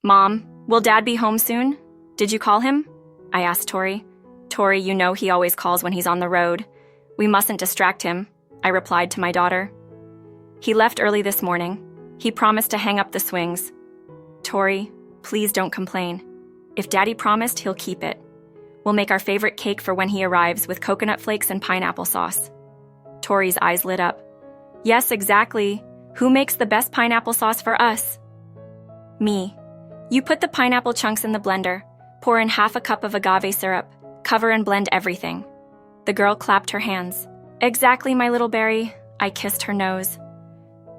Mom, will Dad be home soon? Did you call him? I asked Tori. Tori, you know he always calls when he's on the road. We mustn't distract him, I replied to my daughter. He left early this morning. He promised to hang up the swings. Tori, please don't complain. If Daddy promised, he'll keep it. We'll make our favorite cake for when he arrives with coconut flakes and pineapple sauce. Tori's eyes lit up. Yes, exactly. Who makes the best pineapple sauce for us? Me. You put the pineapple chunks in the blender, pour in half a cup of agave syrup, cover and blend everything. The girl clapped her hands. Exactly, my little berry. I kissed her nose.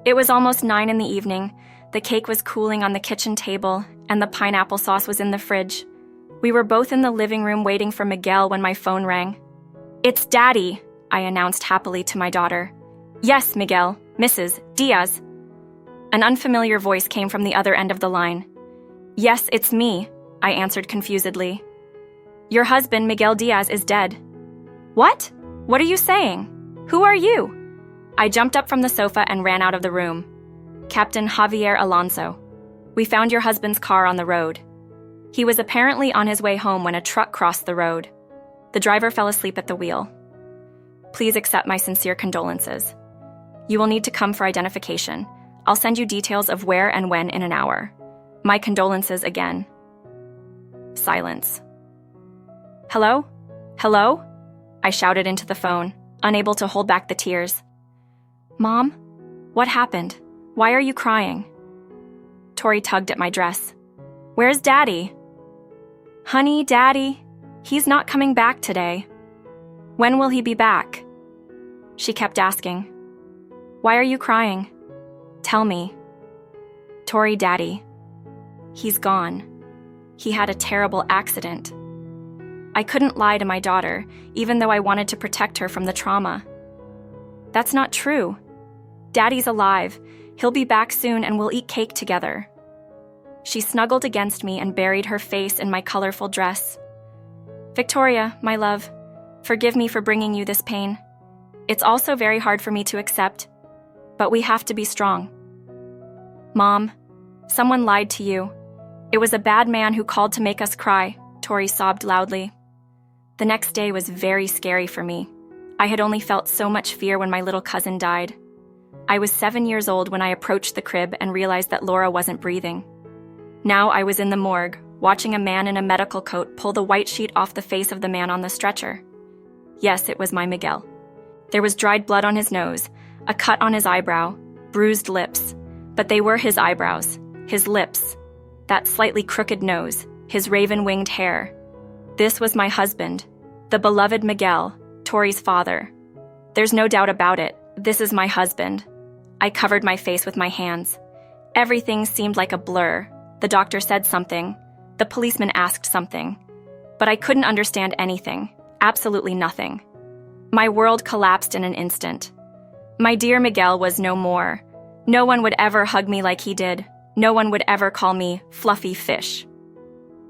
It was almost 9 in the evening. The cake was cooling on the kitchen table, and the pineapple sauce was in the fridge. We were both in the living room waiting for Miguel when my phone rang. It's Daddy, I announced happily to my daughter. Yes, Miguel, Mrs. Diaz. An unfamiliar voice came from the other end of the line. Yes, it's me, I answered confusedly. Your husband, Miguel Diaz, is dead. What? What are you saying? Who are you? I jumped up from the sofa and ran out of the room. Captain Javier Alonso. We found your husband's car on the road. He was apparently on his way home when a truck crossed the road. The driver fell asleep at the wheel. Please accept my sincere condolences. You will need to come for identification. I'll send you details of where and when in an hour. My condolences again. Silence. Hello? Hello? I shouted into the phone, unable to hold back the tears. Mom? What happened? Why are you crying? Tori tugged at my dress. Where's Daddy? Honey, Daddy, he's not coming back today. When will he be back? She kept asking. Why are you crying? Tell me. Tori, Daddy. He's gone. He had a terrible accident. I couldn't lie to my daughter, even though I wanted to protect her from the trauma. That's not true. Daddy's alive. He'll be back soon and we'll eat cake together. She snuggled against me and buried her face in my colorful dress. Victoria, my love, forgive me for bringing you this pain. It's also very hard for me to accept, but we have to be strong. Mom, someone lied to you. It was a bad man who called to make us cry, Tori sobbed loudly. The next day was very scary for me. I had only felt so much fear when my little cousin died. I was 7 years old when I approached the crib and realized that Laura wasn't breathing. Now I was in the morgue, watching a man in a medical coat pull the white sheet off the face of the man on the stretcher. Yes, it was my Miguel. There was dried blood on his nose, a cut on his eyebrow, bruised lips. But they were his eyebrows, his lips, that slightly crooked nose, his raven-winged hair. This was my husband, the beloved Miguel, Tori's father. There's no doubt about it, this is my husband. I covered my face with my hands. Everything seemed like a blur. The doctor said something. The policeman asked something. But I couldn't understand anything, absolutely nothing. My world collapsed in an instant. My dear Miguel was no more. No one would ever hug me like he did. No one would ever call me fluffy fish.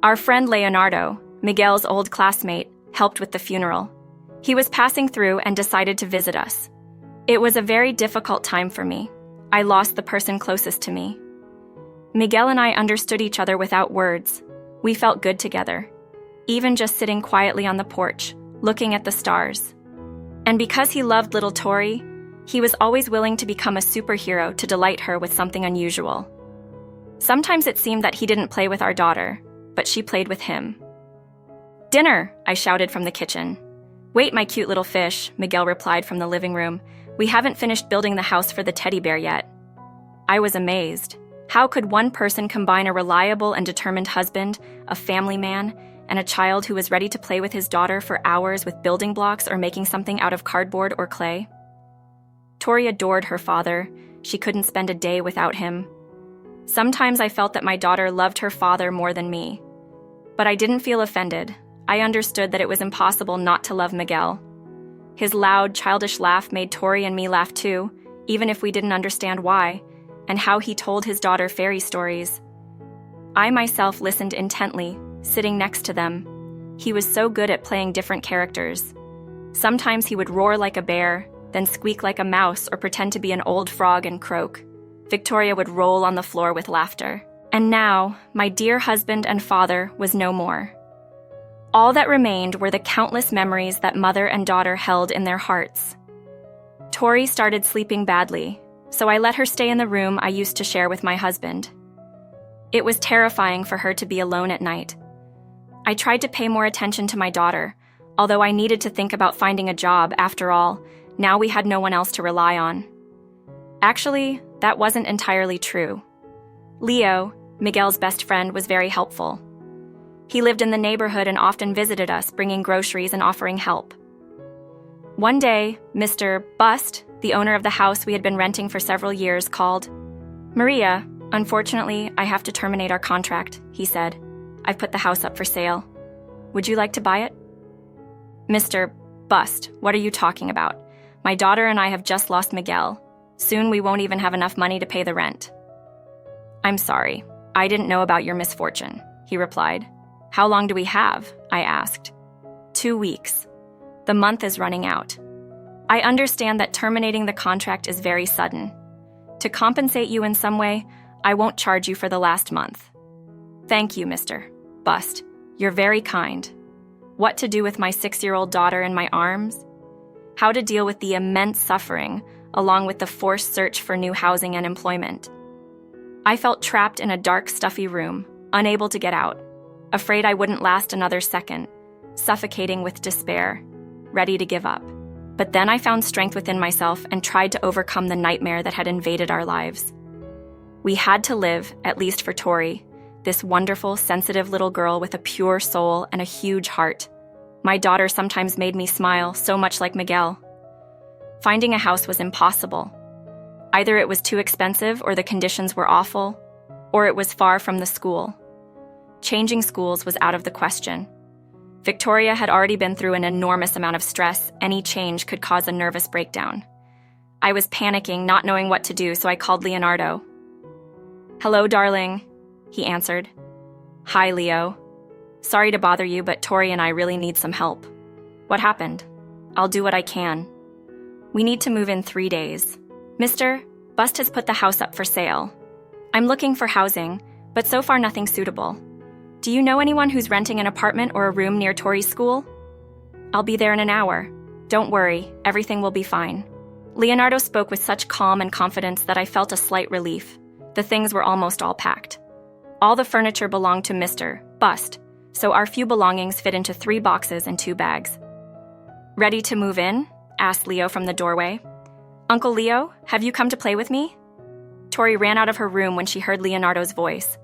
Our friend Leonardo, Miguel's old classmate, helped with the funeral. He was passing through and decided to visit us. It was a very difficult time for me. I lost the person closest to me. Miguel and I understood each other without words. We felt good together, even just sitting quietly on the porch, looking at the stars. And because he loved little Tori, he was always willing to become a superhero to delight her with something unusual. Sometimes it seemed that he didn't play with our daughter, but she played with him. Dinner, I shouted from the kitchen. Wait, my cute little fish, Miguel replied from the living room. We haven't finished building the house for the teddy bear yet. I was amazed. How could one person combine a reliable and determined husband, a family man, and a child who was ready to play with his daughter for hours with building blocks or making something out of cardboard or clay? Tori adored her father. She couldn't spend a day without him. Sometimes I felt that my daughter loved her father more than me. But I didn't feel offended. I understood that it was impossible not to love Miguel. His loud, childish laugh made Tori and me laugh too, even if we didn't understand why, and how he told his daughter fairy stories. I myself listened intently, sitting next to them. He was so good at playing different characters. Sometimes he would roar like a bear, then squeak like a mouse or pretend to be an old frog and croak. Victoria would roll on the floor with laughter. And now, my dear husband and father was no more. All that remained were the countless memories that mother and daughter held in their hearts. Tori started sleeping badly, so I let her stay in the room I used to share with my husband. It was terrifying for her to be alone at night. I tried to pay more attention to my daughter, although I needed to think about finding a job. After all, now we had no one else to rely on. Actually, that wasn't entirely true. Leo, Miguel's best friend, was very helpful. He lived in the neighborhood and often visited us, bringing groceries and offering help. One day, Mr. Bust, the owner of the house we had been renting for several years, called. "Maria, unfortunately, I have to terminate our contract," he said. "I've put the house up for sale. Would you like to buy it?" "Mr. Bust, what are you talking about? My daughter and I have just lost Miguel. Soon we won't even have enough money to pay the rent." "I'm sorry. I didn't know about your misfortune," he replied. "How long do we have?" I asked. 2 weeks. The month is running out. I understand that terminating the contract is very sudden. To compensate you in some way, I won't charge you for the last month. Thank you, Mr. Bust. You're very kind. What to do with my 6-year-old daughter in my arms? How to deal with the immense suffering, along with the forced search for new housing and employment. I felt trapped in a dark, stuffy room, unable to get out, afraid I wouldn't last another second, suffocating with despair, ready to give up. But then I found strength within myself and tried to overcome the nightmare that had invaded our lives. We had to live, at least for Tori, this wonderful, sensitive little girl with a pure soul and a huge heart. My daughter sometimes made me smile, so much like Miguel. Finding a house was impossible. Either it was too expensive or the conditions were awful, or it was far from the school. Changing schools was out of the question. Victoria had already been through an enormous amount of stress. Any change could cause a nervous breakdown. I was panicking, not knowing what to do, so I called Leonardo. "Hello, darling," he answered. "Hi, Leo. Sorry to bother you, but Tori and I really need some help." "What happened?" "I'll do what I can. We need to move in 3 days. Mr. Bust has put the house up for sale. I'm looking for housing, but so far nothing suitable. Do you know anyone who's renting an apartment or a room near Tori's school?" "I'll be there in an hour. Don't worry, everything will be fine." Leonardo spoke with such calm and confidence that I felt a slight relief. The things were almost all packed. All the furniture belonged to Mr. Bust, so our few belongings fit into 3 boxes and 2 bags. "Ready to move in?" asked Leo from the doorway. "Uncle Leo, have you come to play with me?" Tori ran out of her room when she heard Leonardo's voice.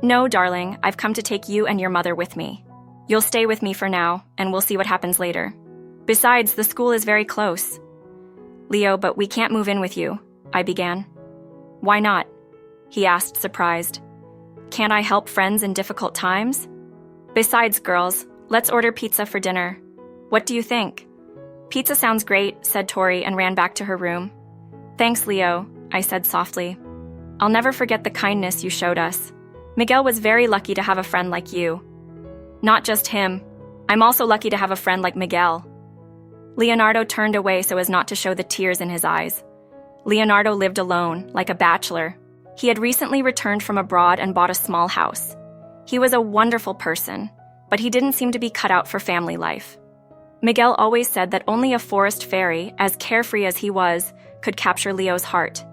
"No, darling, I've come to take you and your mother with me. You'll stay with me for now, and we'll see what happens later. Besides, the school is very close." "Leo, but we can't move in with you," I began. "Why not?" he asked, surprised. "Can't I help friends in difficult times? Besides, girls, let's order pizza for dinner. What do you think?" "Pizza sounds great," said Tori and ran back to her room. "Thanks, Leo," I said softly. "I'll never forget the kindness you showed us. Miguel was very lucky to have a friend like you." "Not just him. I'm also lucky to have a friend like Miguel." Leonardo turned away so as not to show the tears in his eyes. Leonardo lived alone, like a bachelor. He had recently returned from abroad and bought a small house. He was a wonderful person, but he didn't seem to be cut out for family life. Miguel always said that only a forest fairy, as carefree as he was, could capture Leo's heart,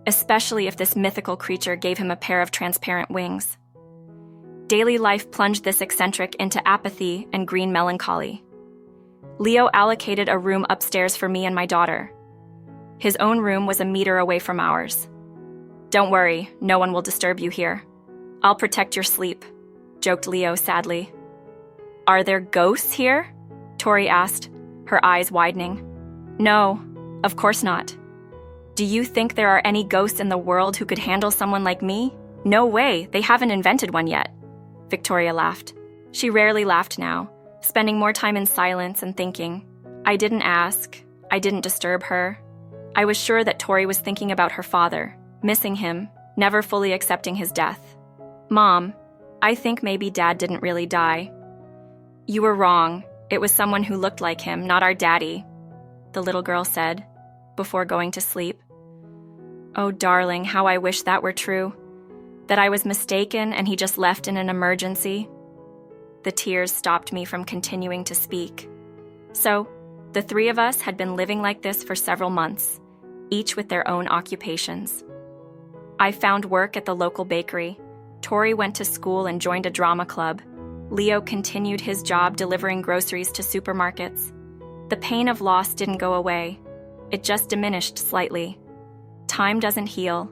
especially if this mythical creature gave him a pair of transparent wings. Daily life plunged this eccentric into apathy and green melancholy. Leo allocated a room upstairs for me and my daughter. His own room was a meter away from ours. "Don't worry, no one will disturb you here. I'll protect your sleep," joked Leo sadly. "Are there ghosts here?" Tori asked, her eyes widening. "No, of course not. Do you think there are any ghosts in the world who could handle someone like me? No way, they haven't invented one yet." Victoria laughed. She rarely laughed now, spending more time in silence and thinking. I didn't ask. I didn't disturb her. I was sure that Tori was thinking about her father, missing him, never fully accepting his death. "Mom, I think maybe Dad didn't really die." "You were wrong. It was someone who looked like him, not our daddy," the little girl said, before going to sleep. "Oh, darling, how I wish that were true. That I was mistaken and he just left in an emergency? The tears stopped me from continuing to speak. So, the three of us had been living like this for several months, each with their own occupations. I found work at the local bakery. Tori went to school and joined a drama club. Leo continued his job delivering groceries to supermarkets. The pain of loss didn't go away. It just diminished slightly. Time doesn't heal.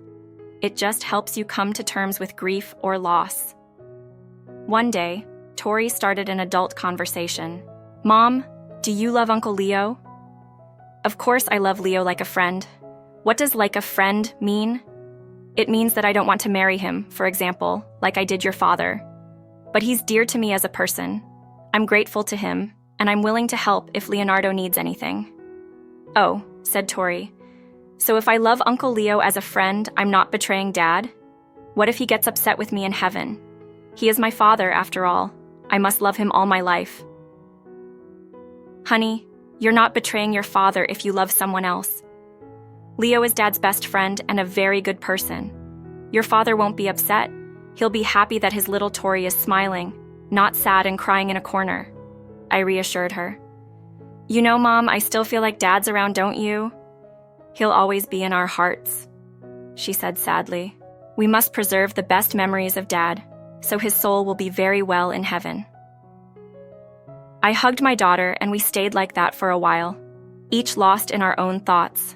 It just helps you come to terms with grief or loss. One day, Tori started an adult conversation. "Mom, do you love Uncle Leo?" Of course I love Leo like a friend. What does like a friend mean? It means that I don't want to marry him, for example, like I did your father. But he's dear to me as a person. I'm grateful to him, and I'm willing to help if Leonardo needs anything. "Oh," said Tori. "So if I love Uncle Leo as a friend, I'm not betraying Dad? What if he gets upset with me in heaven? He is my father, after all. I must love him all my life." "Honey, you're not betraying your father if you love someone else. Leo is Dad's best friend and a very good person. Your father won't be upset. He'll be happy that his little Tori is smiling, not sad and crying in a corner," I reassured her. "You know, Mom, I still feel like Dad's around, don't you? He'll always be in our hearts," she said sadly. "We must preserve the best memories of Dad, so his soul will be very well in heaven." I hugged my daughter and we stayed like that for a while, each lost in our own thoughts.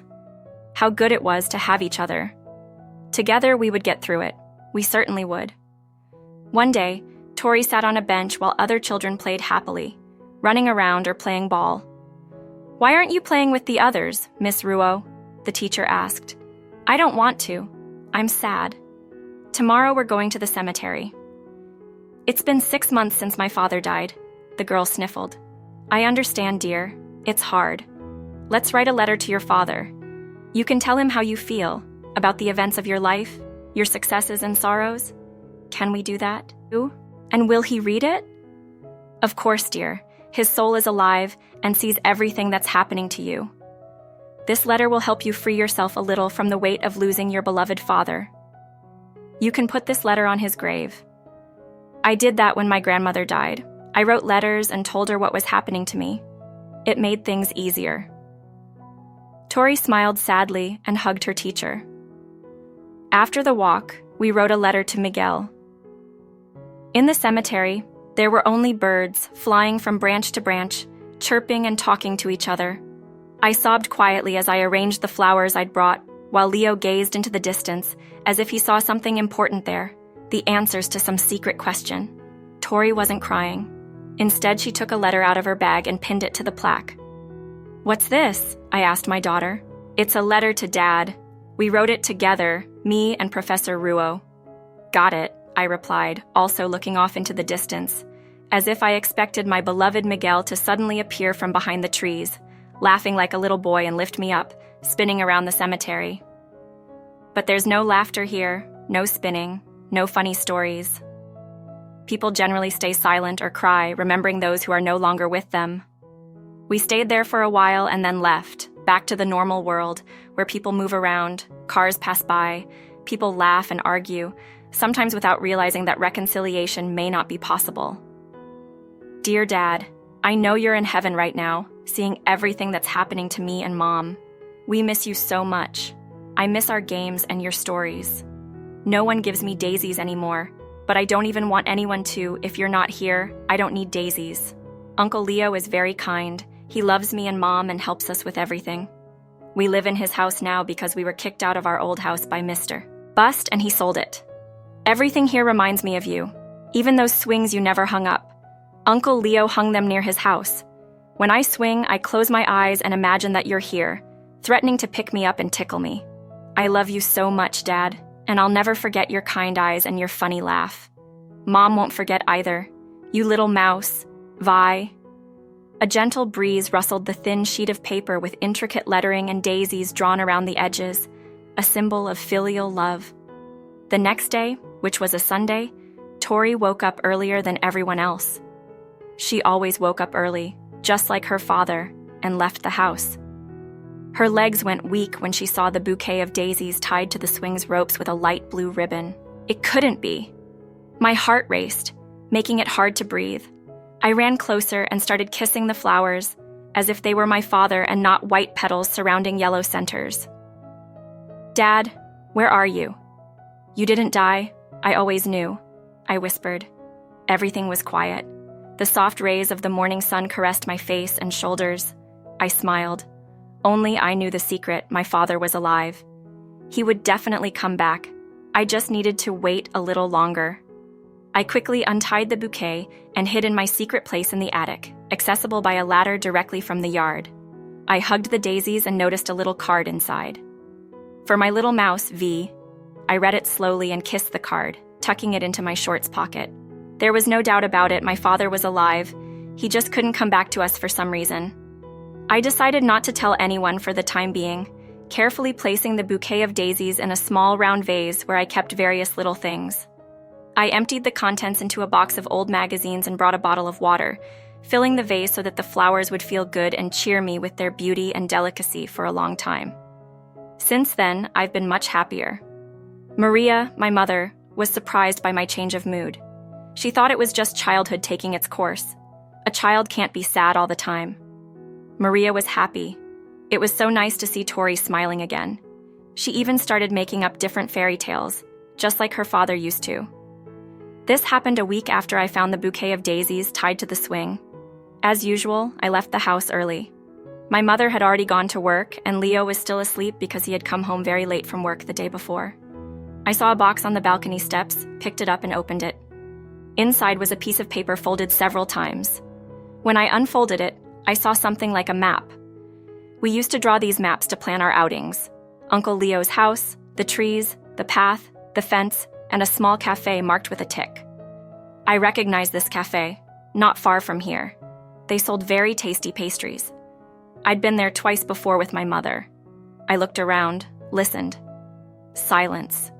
How good it was to have each other. Together we would get through it. We certainly would. One day, Tori sat on a bench while other children played happily, running around or playing ball. "Why aren't you playing with the others, Miss Ruo?" the teacher asked. "I don't want to. I'm sad. Tomorrow we're going to the cemetery." "It's been 6 months since my father died," the girl sniffled. "I understand, dear. It's hard. Let's write a letter to your father. You can tell him how you feel, about the events of your life, your successes and sorrows. Can we do that? And will he read it?" "Of course, dear. His soul is alive and sees everything that's happening to you. This letter will help you free yourself a little from the weight of losing your beloved father. You can put this letter on his grave." I did that when my grandmother died. I wrote letters and told her what was happening to me. It made things easier. Tori smiled sadly and hugged her teacher. After the walk, we wrote a letter to Miguel. In the cemetery, there were only birds flying from branch to branch, chirping and talking to each other. I sobbed quietly as I arranged the flowers I'd brought, while Leo gazed into the distance as if he saw something important there, the answers to some secret question. Tori wasn't crying. Instead, she took a letter out of her bag and pinned it to the plaque. "What's this?" I asked my daughter. "It's a letter to Dad. We wrote it together, me and Professor Ruo." "Got it," I replied, also looking off into the distance, as if I expected my beloved Miguel to suddenly appear from behind the trees, laughing like a little boy and lift me up, spinning around the cemetery. But there's no laughter here, no spinning, no funny stories. People generally stay silent or cry, remembering those who are no longer with them. We stayed there for a while and then left, back to the normal world, where people move around, cars pass by, people laugh and argue, sometimes without realizing that reconciliation may not be possible. Dear Dad, I know you're in heaven right now, seeing everything that's happening to me and Mom. We miss you so much. I miss our games and your stories. No one gives me daisies anymore, but I don't even want anyone to. If you're not here, I don't need daisies. Uncle Leo is very kind. He loves me and Mom and helps us with everything. We live in his house now because we were kicked out of our old house by Mr. Bust and he sold it. Everything here reminds me of you, even those swings you never hung up. Uncle Leo hung them near his house. When I swing, I close my eyes and imagine that you're here, threatening to pick me up and tickle me. I love you so much, Dad, and I'll never forget your kind eyes and your funny laugh. Mom won't forget either. You little mouse. Vi. A gentle breeze rustled the thin sheet of paper with intricate lettering and daisies drawn around the edges, a symbol of filial love. The next day, which was a Sunday, Tori woke up earlier than everyone else. She always woke up early, just like her father, and left the house. Her legs went weak when she saw the bouquet of daisies tied to the swing's ropes with a light blue ribbon. It couldn't be. My heart raced, making it hard to breathe. I ran closer and started kissing the flowers, as if they were my father and not white petals surrounding yellow centers. "Dad, where are you?" "You didn't die. I always knew," I whispered. Everything was quiet. The soft rays of the morning sun caressed my face and shoulders. I smiled. Only I knew the secret: my father was alive. He would definitely come back. I just needed to wait a little longer. I quickly untied the bouquet and hid in my secret place in the attic, accessible by a ladder directly from the yard. I hugged the daisies and noticed a little card inside. "For my little mouse, V." I read it slowly and kissed the card, tucking it into my shorts pocket. There was no doubt about it: my father was alive. He just couldn't come back to us for some reason. I decided not to tell anyone for the time being, carefully placing the bouquet of daisies in a small round vase where I kept various little things. I emptied the contents into a box of old magazines and brought a bottle of water, filling the vase so that the flowers would feel good and cheer me with their beauty and delicacy for a long time. Since then, I've been much happier. Maria, my mother, was surprised by my change of mood. She thought it was just childhood taking its course. A child can't be sad all the time. Maria was happy. It was so nice to see Tori smiling again. She even started making up different fairy tales, just like her father used to. This happened a week after I found the bouquet of daisies tied to the swing. As usual, I left the house early. My mother had already gone to work, and Leo was still asleep because he had come home very late from work the day before. I saw a box on the balcony steps, picked it up and opened it. Inside was a piece of paper folded several times. When I unfolded it, I saw something like a map. We used to draw these maps to plan our outings: Uncle Leo's house, the trees, the path, the fence, and a small cafe marked with a tick. I recognized this cafe, not far from here. They sold very tasty pastries. I'd been there twice before with my mother. I looked around, listened. Silence.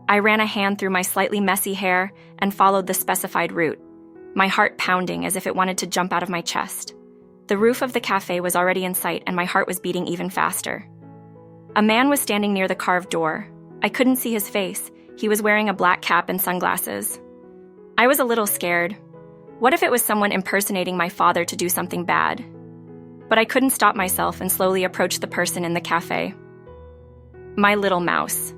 I ran a hand through my slightly messy hair and followed the specified route, my heart pounding as if it wanted to jump out of my chest. The roof of the cafe was already in sight, and my heart was beating even faster. A man was standing near the carved door. I couldn't see his face. He was wearing a black cap and sunglasses. I was a little scared. What if it was someone impersonating my father to do something bad? But I couldn't stop myself and slowly approached the person in the cafe. "My little mouse,"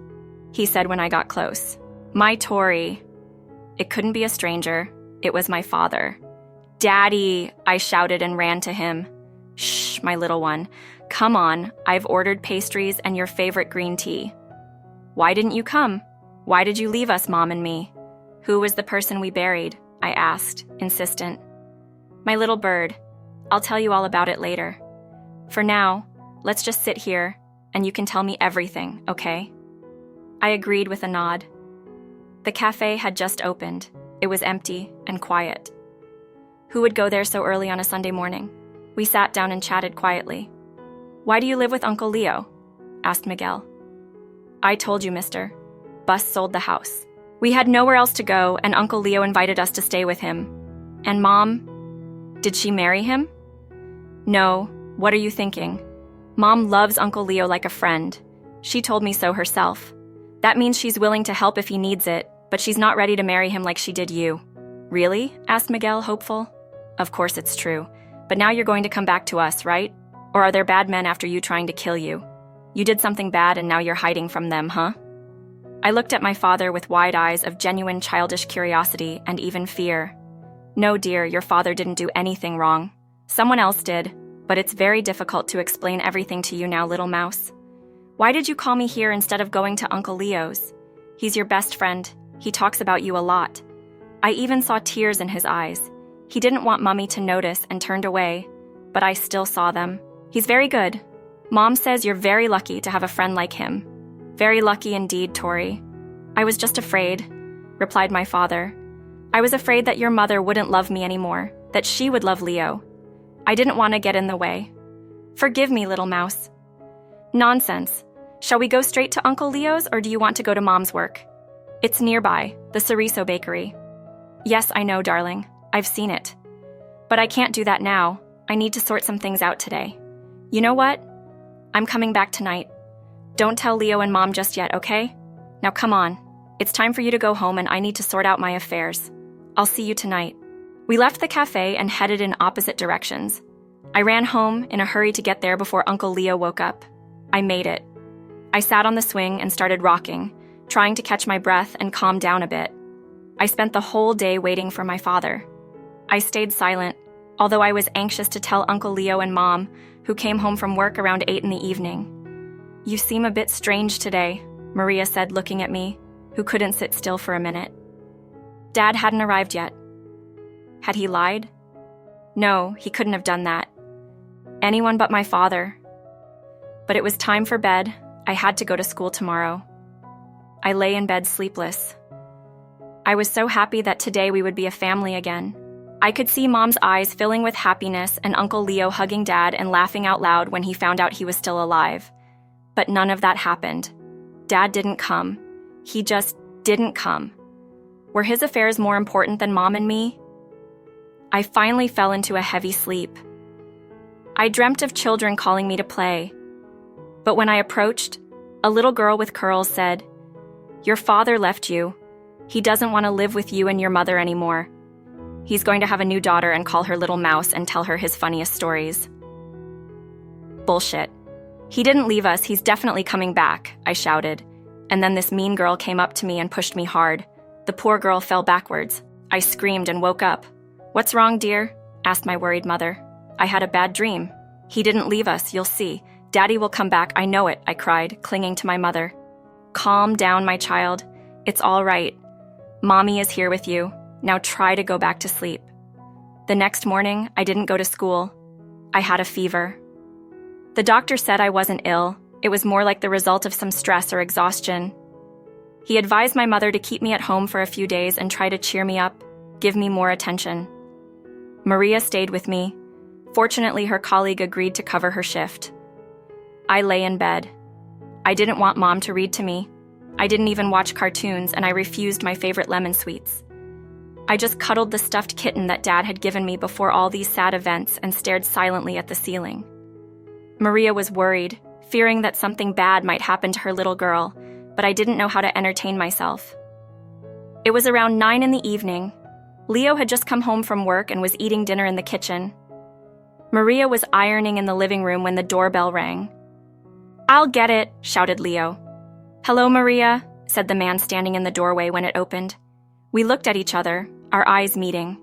he said when I got close. "My Tori." It couldn't be a stranger. It was my father. "Daddy," I shouted and ran to him. "Shh, my little one. Come on, I've ordered pastries and your favorite green tea." "Why didn't you come? Why did you leave us, Mom and me?" "Who was the person we buried?" I asked, insistent. "My little bird. I'll tell you all about it later. For now, let's just sit here, and you can tell me everything, okay?" I agreed with a nod. The cafe had just opened. It was empty and quiet. Who would go there so early on a Sunday morning? We sat down and chatted quietly. "Why do you live with Uncle Leo?" asked Miguel. "I told you, mister. Bus sold the house. We had nowhere else to go, and Uncle Leo invited us to stay with him. And Mom, did she marry him?" "No, what are you thinking? Mom loves Uncle Leo like a friend. She told me so herself. That means she's willing to help if he needs it, but she's not ready to marry him like she did you." "Really?" asked Miguel, hopeful. "Of course it's true. But now you're going to come back to us, right? Or are there bad men after you trying to kill you? You did something bad and now you're hiding from them, huh?" I looked at my father with wide eyes of genuine childish curiosity and even fear. "No, dear, your father didn't do anything wrong. Someone else did, but it's very difficult to explain everything to you now, little mouse. Why did you call me here instead of going to Uncle Leo's? He's your best friend. He talks about you a lot." I even saw tears in his eyes. He didn't want Mummy to notice and turned away, but I still saw them. "He's very good. Mom says you're very lucky to have a friend like him." "Very lucky indeed, Tori. I was just afraid," replied my father. "I was afraid that your mother wouldn't love me anymore, that she would love Leo. I didn't want to get in the way. Forgive me, little mouse." "Nonsense. Shall we go straight to Uncle Leo's, or do you want to go to Mom's work?" "It's nearby, the Cereso Bakery." "Yes, I know, darling. I've seen it. But I can't do that now. I need to sort some things out today. You know what? I'm coming back tonight. Don't tell Leo and Mom just yet, okay? Now come on. It's time for you to go home and I need to sort out my affairs. I'll see you tonight." We left the cafe and headed in opposite directions. I ran home in a hurry to get there before Uncle Leo woke up. I made it. I sat on the swing and started rocking, trying to catch my breath and calm down a bit. I spent the whole day waiting for my father. I stayed silent, although I was anxious to tell Uncle Leo and Mom, who came home from work around 8 in the evening. "You seem a bit strange today," Maria said, looking at me, who couldn't sit still for a minute. Dad hadn't arrived yet. Had he lied? No, he couldn't have done that. Anyone but my father. But it was time for bed. I had to go to school tomorrow. I lay in bed sleepless. I was so happy that today we would be a family again. I could see Mom's eyes filling with happiness and Uncle Leo hugging Dad and laughing out loud when he found out he was still alive. But none of that happened. Dad didn't come. He just didn't come. Were his affairs more important than Mom and me? I finally fell into a heavy sleep. I dreamt of children calling me to play. But when I approached, a little girl with curls said, "Your father left you. He doesn't want to live with you and your mother anymore. He's going to have a new daughter and call her Little Mouse and tell her his funniest stories." Bullshit. "He didn't leave us, he's definitely coming back," I shouted. And then this mean girl came up to me and pushed me hard. The poor girl fell backwards. I screamed and woke up. "What's wrong, dear?" asked my worried mother. "I had a bad dream. He didn't leave us, you'll see. Daddy will come back, I know it," I cried, clinging to my mother. "Calm down, my child. It's all right. Mommy is here with you. Now try to go back to sleep." The next morning, I didn't go to school. I had a fever. The doctor said I wasn't ill. It was more like the result of some stress or exhaustion. He advised my mother to keep me at home for a few days and try to cheer me up, give me more attention. Maria stayed with me. Fortunately, her colleague agreed to cover her shift. I lay in bed. I didn't want Mom to read to me. I didn't even watch cartoons, and I refused my favorite lemon sweets. I just cuddled the stuffed kitten that Dad had given me before all these sad events and stared silently at the ceiling. Maria was worried, fearing that something bad might happen to her little girl, but I didn't know how to entertain myself. It was around 9 in the evening. Leo had just come home from work and was eating dinner in the kitchen. Maria was ironing in the living room when the doorbell rang. "I'll get it," shouted Leo. "Hello, Maria," said the man standing in the doorway when it opened. We looked at each other, our eyes meeting.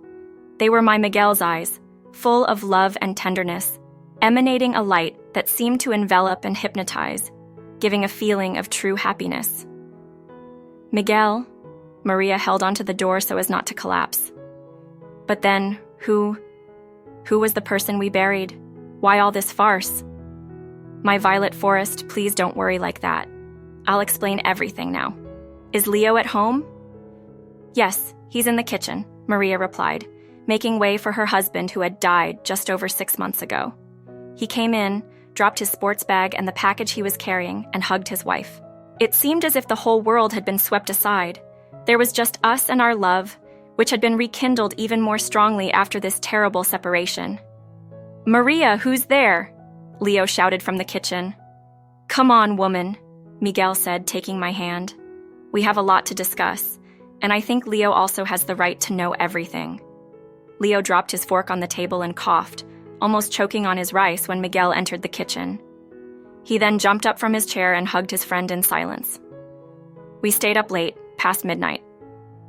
They were my Miguel's eyes, full of love and tenderness, emanating a light that seemed to envelop and hypnotize, giving a feeling of true happiness. "Miguel," Maria held onto the door so as not to collapse. But then, who was the person we buried? Why all this farce? "My Violet Forrest, please don't worry like that. I'll explain everything now. Is Leo at home?" "Yes, he's in the kitchen," Maria replied, making way for her husband who had died just over 6 months ago. He came in, dropped his sports bag and the package he was carrying, and hugged his wife. It seemed as if the whole world had been swept aside. There was just us and our love, which had been rekindled even more strongly after this terrible separation. "Maria, who's there?" Leo shouted from the kitchen. "Come on, woman," Miguel said, taking my hand. "We have a lot to discuss, and I think Leo also has the right to know everything." Leo dropped his fork on the table and coughed, almost choking on his rice when Miguel entered the kitchen. He then jumped up from his chair and hugged his friend in silence. We stayed up late, past midnight.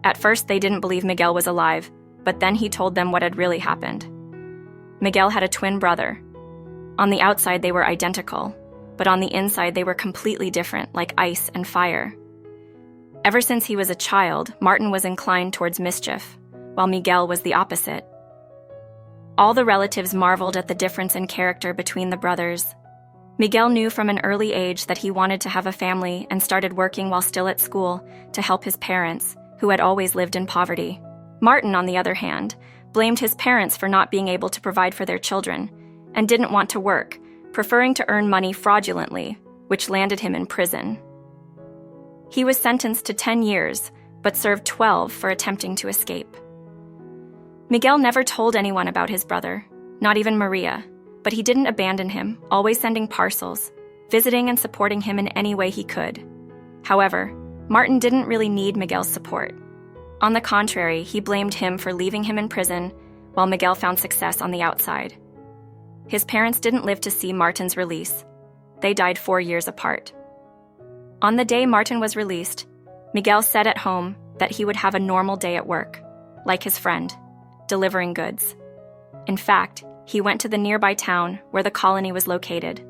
At first, they didn't believe Miguel was alive, but then he told them what had really happened. Miguel had a twin brother. On the outside, they were identical, but on the inside, they were completely different, like ice and fire. Ever since he was a child, Martin was inclined towards mischief, while Miguel was the opposite. All the relatives marveled at the difference in character between the brothers. Miguel knew from an early age that he wanted to have a family and started working while still at school to help his parents, who had always lived in poverty. Martin, on the other hand, blamed his parents for not being able to provide for their children and didn't want to work, preferring to earn money fraudulently, which landed him in prison. He was sentenced to 10 years, but served 12 for attempting to escape. Miguel never told anyone about his brother, not even Maria, but he didn't abandon him, always sending parcels, visiting and supporting him in any way he could. However, Martin didn't really need Miguel's support. On the contrary, he blamed him for leaving him in prison while Miguel found success on the outside. His parents didn't live to see Martin's release. They died 4 years apart. On the day Martin was released, Miguel said at home that he would have a normal day at work, like his friend, delivering goods. In fact, he went to the nearby town where the colony was located,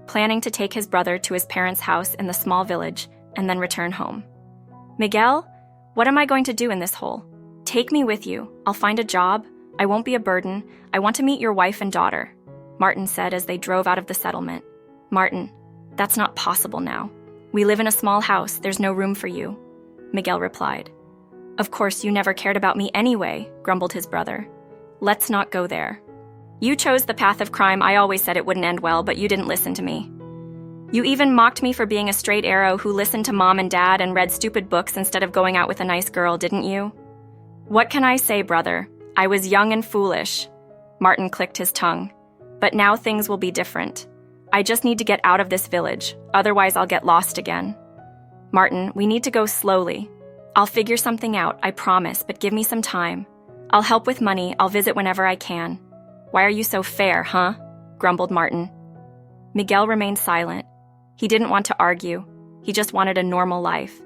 planning to take his brother to his parents' house in the small village and then return home. "Miguel, what am I going to do in this hole? Take me with you. I'll find a job. I won't be a burden. I want to meet your wife and daughter," Martin said as they drove out of the settlement. "Martin, that's not possible now. We live in a small house. There's no room for you," Miguel replied. "Of course, you never cared about me anyway," grumbled his brother. "Let's not go there. You chose the path of crime. I always said it wouldn't end well, but you didn't listen to me. You even mocked me for being a straight arrow who listened to mom and dad and read stupid books instead of going out with a nice girl, didn't you?" "What can I say, brother? I was young and foolish." Martin clicked his tongue. "But now things will be different. I just need to get out of this village, otherwise I'll get lost again." "Martin, we need to go slowly. I'll figure something out, I promise, but give me some time. I'll help with money. I'll visit whenever I can." "Why are you so fair, huh?" grumbled Martin. Miguel remained silent. He didn't want to argue. He just wanted a normal life.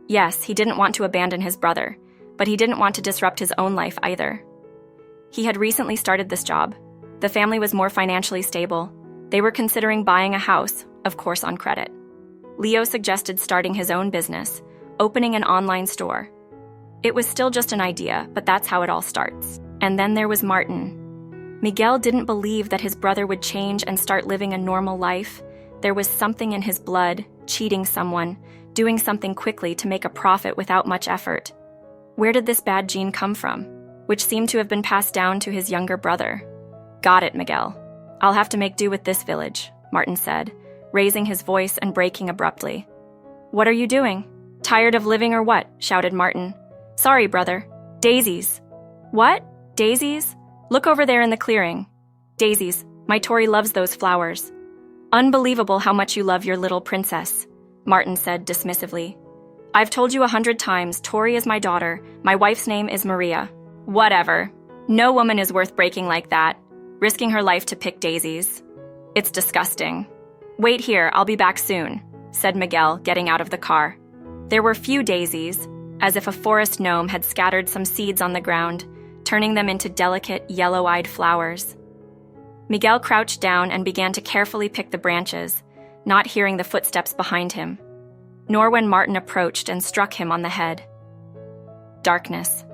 Yes, he didn't want to abandon his brother, but he didn't want to disrupt his own life either. He had recently started this job. The family was more financially stable. They were considering buying a house, of course on credit. Leo suggested starting his own business, opening an online store. It was still just an idea, but that's how it all starts. And then there was Martin. Miguel didn't believe that his brother would change and start living a normal life. There was something in his blood, cheating someone, doing something quickly to make a profit without much effort. Where did this bad gene come from, which seemed to have been passed down to his younger brother? "Got it, Miguel. I'll have to make do with this village," Martin said, raising his voice and breaking abruptly. "What are you doing? Tired of living or what?" shouted Martin. "Sorry, brother. Daisies." "What? Daisies? Look over there in the clearing." "Daisies. My Tori loves those flowers." "Unbelievable how much you love your little princess," Martin said dismissively. "I've told you 100 times, Tori is my daughter. My wife's name is Maria." "Whatever. No woman is worth breaking like that, risking her life to pick daisies. It's disgusting." "Wait here, I'll be back soon," said Miguel, getting out of the car. There were few daisies, as if a forest gnome had scattered some seeds on the ground, turning them into delicate, yellow-eyed flowers. Miguel crouched down and began to carefully pick the branches, not hearing the footsteps behind him, nor when Martin approached and struck him on the head. Darkness.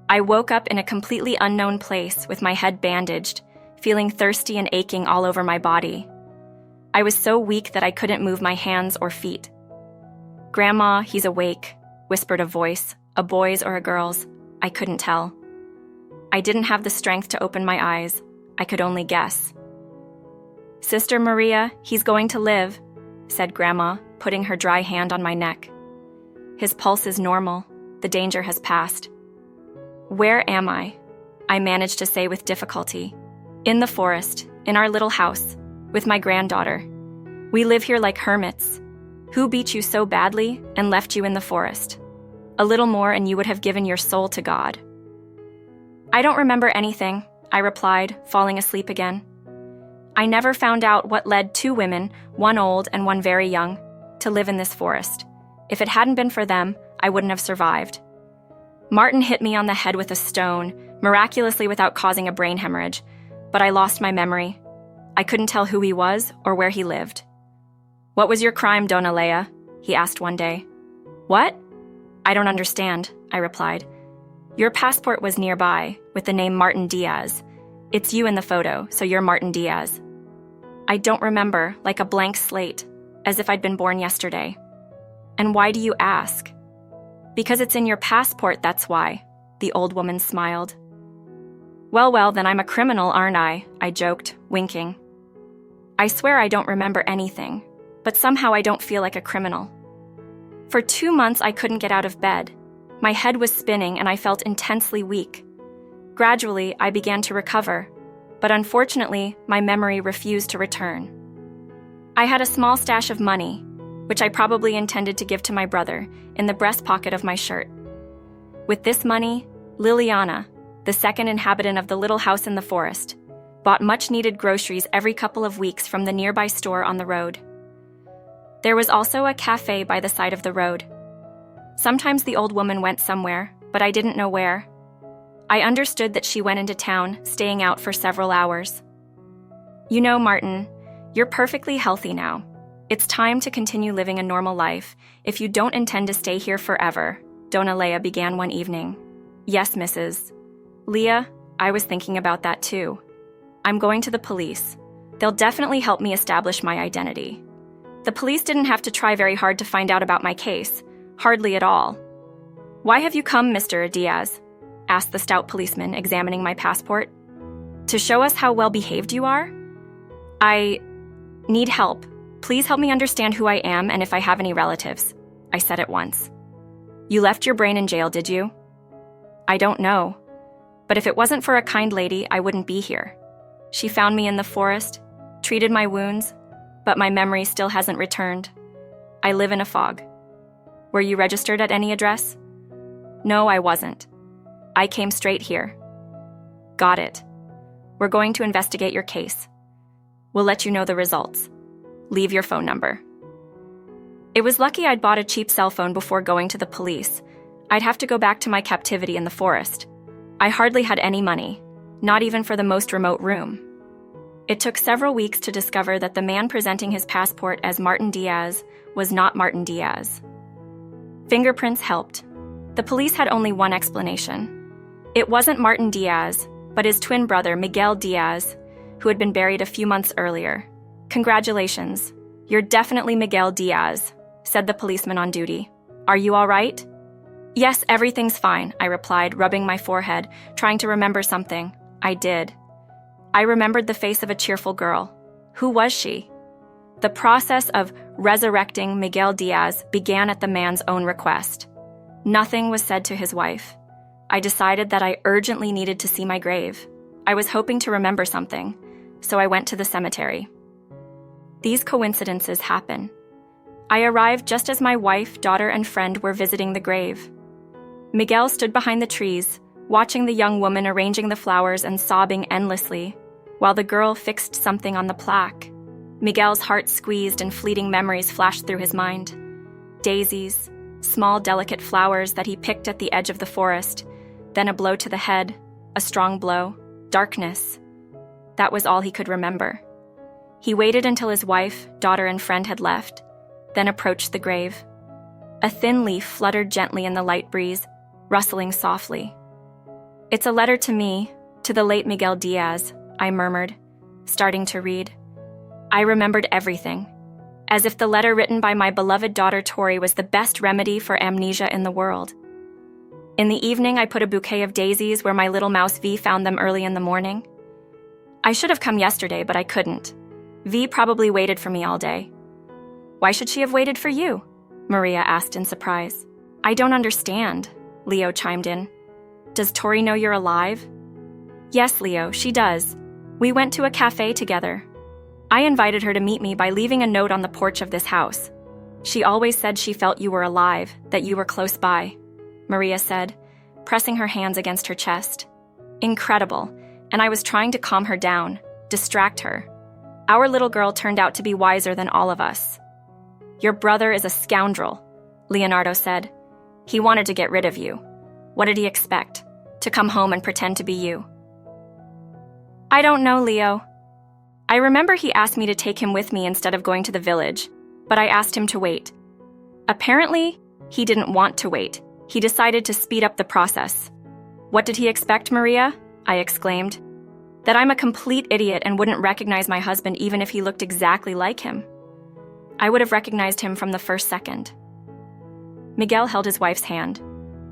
I woke up in a completely unknown place with my head bandaged, feeling thirsty and aching all over my body. I was so weak that I couldn't move my hands or feet. "Grandma, he's awake," whispered a voice, a boy's or a girl's. I couldn't tell. I didn't have the strength to open my eyes. I could only guess. "Sister Maria, he's going to live," said Grandma, putting her dry hand on my neck. "His pulse is normal. The danger has passed." "Where am I?" I managed to say with difficulty. "In the forest, in our little house, with my granddaughter. We live here like hermits. Who beat you so badly and left you in the forest? A little more and you would have given your soul to God." "I don't remember anything," I replied, falling asleep again. I never found out what led 2 women, one old and one very young, to live in this forest. If it hadn't been for them, I wouldn't have survived. Martin hit me on the head with a stone, miraculously without causing a brain hemorrhage, but I lost my memory. I couldn't tell who he was or where he lived. "What was your crime, Dona Leia?" he asked one day. "What?" "I don't understand," I replied. "Your passport was nearby, with the name Martin Diaz. It's you in the photo, so you're Martin Diaz." I don't remember, like a blank slate, as if I'd been born yesterday. "And why do you ask?" "Because it's in your passport, that's why," the old woman smiled. Well, then I'm a criminal, aren't I joked, winking. "I swear I don't remember anything, but somehow I don't feel like a criminal. For 2 months I couldn't get out of bed. My head was spinning and I felt intensely weak. Gradually, I began to recover, but unfortunately, my memory refused to return. I had a small stash of money, which I probably intended to give to my brother, in the breast pocket of my shirt. With this money, Liliana, the second inhabitant of the little house in the forest, bought much-needed groceries every couple of weeks from the nearby store on the road. There was also a cafe by the side of the road. Sometimes the old woman went somewhere, but I didn't know where. I understood that she went into town, staying out for several hours. You know, Martin, you're perfectly healthy now. It's time to continue living a normal life if you don't intend to stay here forever, Donna Leah began one evening. Yes, Mrs. Leah, I was thinking about that too. I'm going to the police. They'll definitely help me establish my identity. The police didn't have to try very hard to find out about my case, hardly at all. Why have you come, Mr. Diaz? Asked the stout policeman, examining my passport. To show us how well-behaved you are? I need help. Please help me understand who I am and if I have any relatives, I said at once. You left your brain in jail, did you? I don't know. But if it wasn't for a kind lady, I wouldn't be here. She found me in the forest, treated my wounds, but my memory still hasn't returned. I live in a fog. Were you registered at any address? No, I wasn't. I came straight here. Got it. We're going to investigate your case. We'll let you know the results. Leave your phone number. It was lucky I'd bought a cheap cell phone before going to the police. I'd have to go back to my captivity in the forest. I hardly had any money, not even for the most remote room. It took several weeks to discover that the man presenting his passport as Martin Diaz was not Martin Diaz. Fingerprints helped. The police had only one explanation. It wasn't Martin Diaz, but his twin brother, Miguel Diaz, who had been buried a few months earlier. Congratulations. You're definitely Miguel Diaz, said the policeman on duty. Are you all right? Yes, everything's fine, I replied, rubbing my forehead, trying to remember something. I did. I remembered the face of a cheerful girl. Who was she? The process of resurrecting Miguel Diaz began at the man's own request. Nothing was said to his wife. I decided that I urgently needed to see my grave. I was hoping to remember something, so I went to the cemetery. These coincidences happen. I arrived just as my wife, daughter, and friend were visiting the grave. Miguel stood behind the trees, watching the young woman arranging the flowers and sobbing endlessly, while the girl fixed something on the plaque. Miguel's heart squeezed and fleeting memories flashed through his mind. Daisies, small delicate flowers that he picked at the edge of the forest, then a blow to the head, a strong blow, darkness. That was all he could remember. He waited until his wife, daughter, and friend had left, then approached the grave. A thin leaf fluttered gently in the light breeze, rustling softly. It's a letter to me, to the late Miguel Diaz, I murmured, starting to read. I remembered everything, as if the letter written by my beloved daughter Tori was the best remedy for amnesia in the world. In the evening, I put a bouquet of daisies where my little mouse V found them early in the morning. I should have come yesterday, but I couldn't. V probably waited for me all day. Why should she have waited for you? Maria asked in surprise. I don't understand, Leo chimed in. Does Tori know you're alive? Yes, Leo, she does. We went to a cafe together. I invited her to meet me by leaving a note on the porch of this house. She always said she felt you were alive, that you were close by, Maria said, pressing her hands against her chest. Incredible, and I was trying to calm her down, distract her. Our little girl turned out to be wiser than all of us. Your brother is a scoundrel, Leonardo said. He wanted to get rid of you. What did he expect? To come home and pretend to be you? I don't know, Leo. I remember he asked me to take him with me instead of going to the village, but I asked him to wait. Apparently, he didn't want to wait. He decided to speed up the process. What did he expect, Maria? I exclaimed. That I'm a complete idiot and wouldn't recognize my husband even if he looked exactly like him. I would have recognized him from the first second. Miguel held his wife's hand,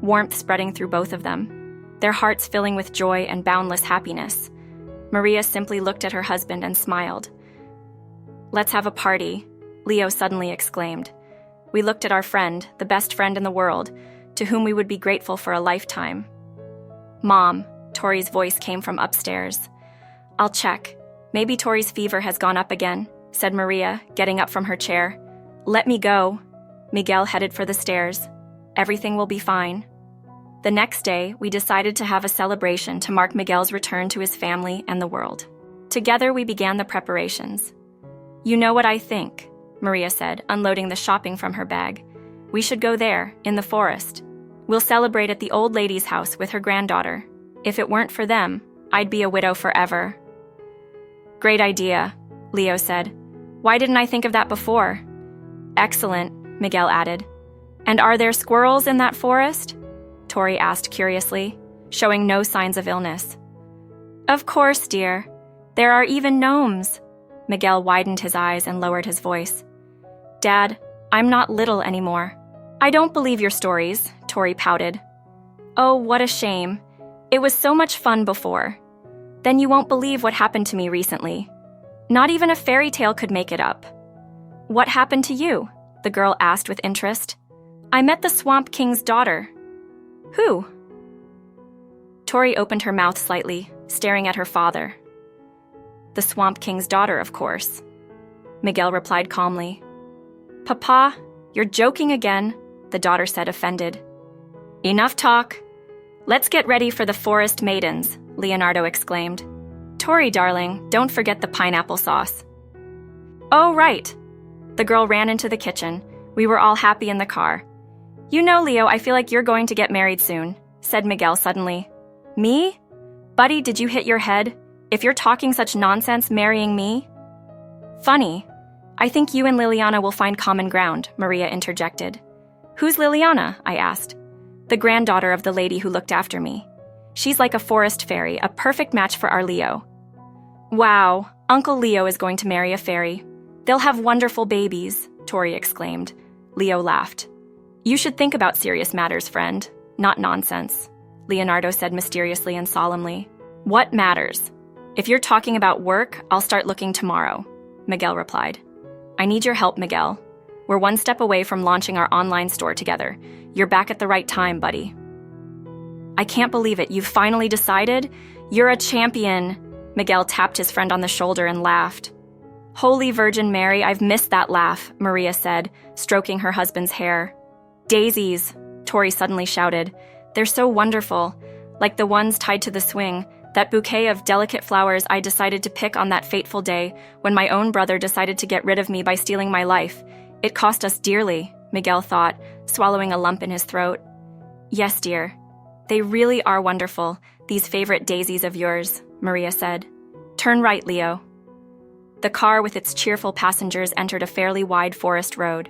warmth spreading through both of them, their hearts filling with joy and boundless happiness. Maria simply looked at her husband and smiled. Let's have a party, Leo suddenly exclaimed. We looked at our friend, the best friend in the world, to whom we would be grateful for a lifetime. Mom, Tori's voice came from upstairs. I'll check. Maybe Tori's fever has gone up again, said Maria, getting up from her chair. Let me go. Miguel headed for the stairs. Everything will be fine. The next day, we decided to have a celebration to mark Miguel's return to his family and the world. Together, we began the preparations. You know what I think, Maria said, unloading the shopping from her bag. We should go there, in the forest. We'll celebrate at the old lady's house with her granddaughter. If it weren't for them, I'd be a widow forever. Great idea, Leo said. Why didn't I think of that before? Excellent, Miguel added. And are there squirrels in that forest? Tori asked curiously, showing no signs of illness. Of course, dear. There are even gnomes. Miguel widened his eyes and lowered his voice. Dad, I'm not little anymore. I don't believe your stories, Tori pouted. Oh, what a shame. It was so much fun before. Then you won't believe what happened to me recently. Not even a fairy tale could make it up. What happened to you? The girl asked with interest. I met the Swamp King's daughter. Who? Tori opened her mouth slightly, staring at her father. The Swamp King's daughter, of course. Miguel replied calmly. Papa, you're joking again, the daughter said, offended. Enough talk. Let's get ready for the forest maidens, Leonardo exclaimed. Tori, darling, don't forget the pineapple sauce. Oh, right. The girl ran into the kitchen. We were all happy in the car. You know, Leo, I feel like you're going to get married soon, said Miguel suddenly. Me? Buddy, did you hit your head? If you're talking such nonsense, marrying me? Funny. I think you and Liliana will find common ground, Maria interjected. Who's Liliana? I asked. The granddaughter of the lady who looked after me. She's like a forest fairy, a perfect match for our Leo. Wow, Uncle Leo is going to marry a fairy. They'll have wonderful babies, Tori exclaimed. Leo laughed. You should think about serious matters, friend, not nonsense, Leonardo said mysteriously and solemnly. What matters? If you're talking about work, I'll start looking tomorrow, Miguel replied. I need your help, Miguel. We're one step away from launching our online store together. You're back at the right time, buddy. I can't believe it. You've finally decided? You're a champion. Miguel tapped his friend on the shoulder and laughed. Holy Virgin Mary, I've missed that laugh, Maria said, stroking her husband's hair. Daisies, Tori suddenly shouted. They're so wonderful, like the ones tied to the swing, that bouquet of delicate flowers I decided to pick on that fateful day when my own brother decided to get rid of me by stealing my life. It cost us dearly, Miguel thought, swallowing a lump in his throat. Yes, dear. They really are wonderful, these favorite daisies of yours, Maria said. Turn right, Leo. The car with its cheerful passengers entered a fairly wide forest road.